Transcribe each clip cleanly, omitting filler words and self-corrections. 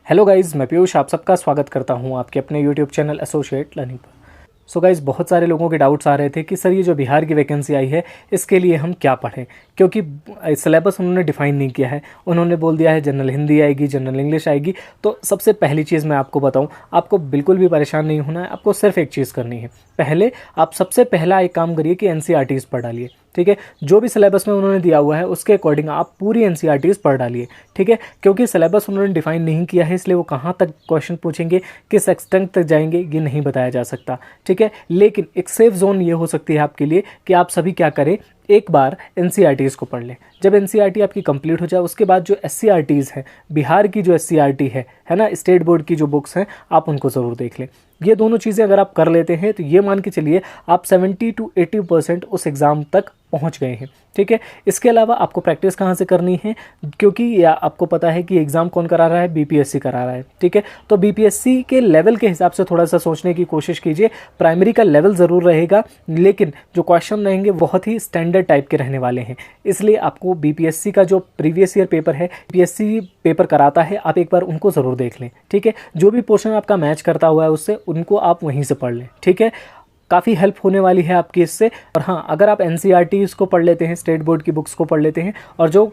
Hello guys, मैं पीयूष आप सबका स्वागत करता हूं आपके अपने यूट्यूब चैनल एसोसिएट लर्निंग पर। सो गाइज़, बहुत सारे लोगों के डाउट्स आ रहे थे कि सर ये जो बिहार की वैकेंसी आई है इसके लिए हम क्या पढ़ें, क्योंकि सिलेबस उन्होंने डिफाइन नहीं किया है। उन्होंने बोल दिया है जनरल हिंदी आएगी, जनरल इंग्लिश आएगी। तो सबसे पहली चीज़ मैं आपको बताऊं, आपको बिल्कुल भी परेशान नहीं होना है। आपको सिर्फ एक चीज़ करनी है, पहले आप सबसे पहला एक काम करिए कि एनसीईआरटीज़ पढ़ डालिए। ठीक है, जो भी सिलेबस में उन्होंने दिया हुआ है उसके अकॉर्डिंग आप पूरी एनसीईआरटीज़ पढ़ डालिए। ठीक है, क्योंकि सिलेबस उन्होंने डिफाइन नहीं किया है, इसलिए वो कहाँ तक क्वेश्चन पूछेंगे, किस एक्सटेंट तक जाएंगे, ये नहीं बताया जा सकता। ठीक है, लेकिन एक सेफ जोन ये हो सकती है आपके लिए कि आप सभी क्या करें, एक बार एनसीईआरटीज़ को पढ़ लें। जब एनसीईआरटी आपकी कंप्लीट हो जाए उसके बाद जो एससीईआरटीज़ हैं, बिहार की जो एससीईआरटी है ना, स्टेट बोर्ड की जो बुक्स हैं, आप उनको ज़रूर देख लें। ये दोनों चीज़ें अगर आप कर लेते हैं तो ये मान के चलिए आप 70 to 80% उस एग्ज़ाम तक पहुंच गए हैं। ठीक है, इसके अलावा आपको प्रैक्टिस कहाँ से करनी है, क्योंकि या आपको पता है कि एग्ज़ाम कौन करा रहा है, बीपीएससी करा रहा है। ठीक है, तो बीपीएससी के लेवल के हिसाब से थोड़ा सा सोचने की कोशिश कीजिए। प्राइमरी का लेवल ज़रूर रहेगा, लेकिन जो क्वेश्चन रहेंगे बहुत ही स्टैंडर्ड टाइप के रहने वाले हैं। इसलिए आपको बीपीएससी का जो प्रीवियस ईयर पेपर है, बीपीएससी पेपर कराता है, आप एक बार उनको ज़रूर देख लें। ठीक है, जो भी पोर्शन आपका मैच करता हुआ है उससे, उनको आप वहीं से पढ़ लें। ठीक है, काफ़ी हेल्प होने वाली है आपकी इससे। और हाँ, अगर आप एनसीईआरटी को पढ़ लेते हैं, स्टेट बोर्ड की बुक्स को पढ़ लेते हैं, और जो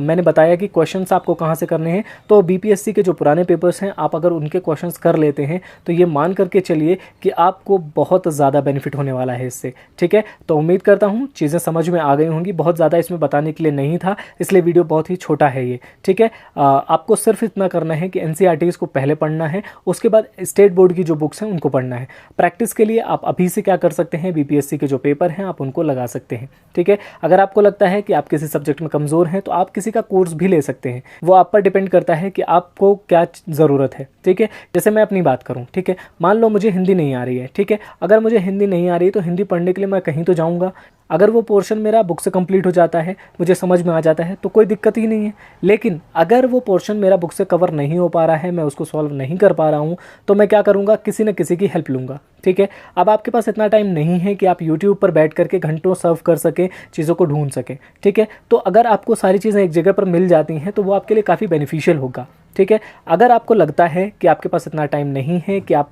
मैंने बताया कि क्वेश्चंस आपको कहाँ से करने हैं, तो बीपीएससी के जो पुराने पेपर्स हैं आप अगर उनके क्वेश्चंस कर लेते हैं तो ये मान करके चलिए कि आपको बहुत ज़्यादा बेनिफिट होने वाला है इससे। ठीक है, तो उम्मीद करता हूँ चीज़ें समझ में आ गई होंगी। बहुत ज़्यादा इसमें बताने के लिए नहीं था, इसलिए वीडियो बहुत ही छोटा है ये। ठीक है, आपको सिर्फ इतना करना है कि एनसीईआरटी को पहले पढ़ना है, उसके बाद स्टेट बोर्ड की जो बुक्स हैं उनको पढ़ना है। प्रैक्टिस के लिए आप अभी से क्या कर सकते हैं, बीपीएससी के जो पेपर हैं आप उनको लगा सकते हैं। ठीक है, अगर आपको लगता है कि आप किसी सब्जेक्ट में कमज़ोर हैं तो आप किसी का कोर्स भी ले सकते हैं। वो आप पर डिपेंड करता है कि आपको क्या ज़रूरत है। ठीक है, जैसे मैं अपनी बात करूं, ठीक है, मान लो मुझे हिंदी नहीं आ रही है। ठीक है, अगर मुझे हिंदी नहीं आ रही है तो हिंदी पढ़ने के लिए मैं कहीं तो जाऊँगा। अगर वो पोर्शन मेरा बुक से कंप्लीट हो जाता है, मुझे समझ में आ जाता है, तो कोई दिक्कत ही नहीं है। लेकिन अगर वो पोर्शन मेरा बुक से कवर नहीं हो पा रहा है, मैं उसको सॉल्व नहीं कर पा रहा हूँ, तो मैं क्या करूँगा, किसी न किसी की हेल्प लूँगा। ठीक है, अब आपके पास इतना टाइम नहीं है कि आप यूट्यूब पर बैठ करके घंटों सर्व कर सकें, चीज़ों को ढूंढ सकें। ठीक है, तो अगर आपको सारी चीज़ें एक जगह पर मिल जाती हैं तो वो आपके लिए काफ़ी बेनिफिशियल होगा। ठीक है, अगर आपको लगता है कि आपके पास इतना टाइम नहीं है कि आप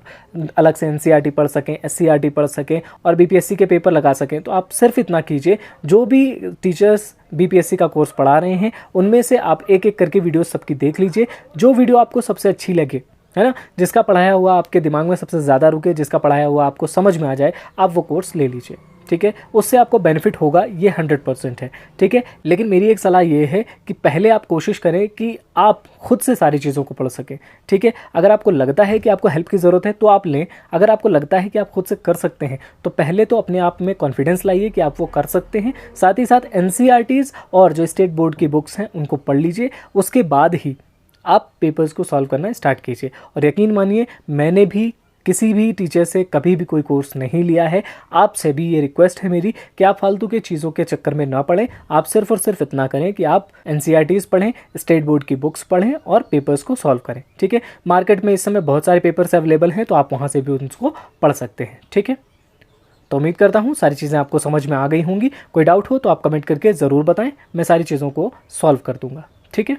अलग से एनसीईआरटी पढ़ सकें, एससीईआरटी पढ़ सकें और बीपीएससी के पेपर लगा सकें, तो आप सिर्फ इतना कीजिए, जो भी टीचर्स बीपीएससी का कोर्स पढ़ा रहे हैं उनमें से आप एक एक करके वीडियो सबकी देख लीजिए। जो वीडियो आपको सबसे अच्छी लगे, है ना, जिसका पढ़ाया हुआ आपके दिमाग में सबसे ज़्यादा रुके, जिसका पढ़ाया हुआ आपको समझ में आ जाए, आप वो कोर्स ले लीजिए। ठीक है, उससे आपको बेनिफिट होगा, ये 100% है। ठीक है, लेकिन मेरी एक सलाह ये है कि पहले आप कोशिश करें कि आप खुद से सारी चीज़ों को पढ़ सकें। ठीक है, अगर आपको लगता है कि आपको हेल्प की ज़रूरत है तो आप लें। अगर आपको लगता है कि आप खुद से कर सकते हैं तो पहले तो अपने आप में कॉन्फिडेंस लाइए कि आप वो कर सकते हैं। साथ ही साथ एनसीईआरटीज़ और जो स्टेट बोर्ड की बुक्स हैं उनको पढ़ लीजिए, उसके बाद ही आप पेपर्स को सॉल्व करना स्टार्ट कीजिए। और यकीन मानिए, मैंने भी किसी भी टीचर से कभी भी कोई कोर्स नहीं लिया है। आपसे भी ये रिक्वेस्ट है मेरी कि आप फालतू के चीज़ों के चक्कर में ना पड़ें। आप सिर्फ और सिर्फ इतना करें कि आप एनसीईआरटीज़ पढ़ें, स्टेट बोर्ड की बुक्स पढ़ें और पेपर्स को सॉल्व करें। ठीक है, मार्केट में इस समय बहुत सारे पेपर्स अवेलेबल हैं, तो आप वहाँ से भी उनको पढ़ सकते हैं। ठीक है, तो उम्मीद करता हूँ सारी चीज़ें आपको समझ में आ गई होंगी। कोई डाउट हो तो आप कमेंट करके ज़रूर बताएं, मैं सारी चीज़ों को सॉल्व कर दूँगा। ठीक है।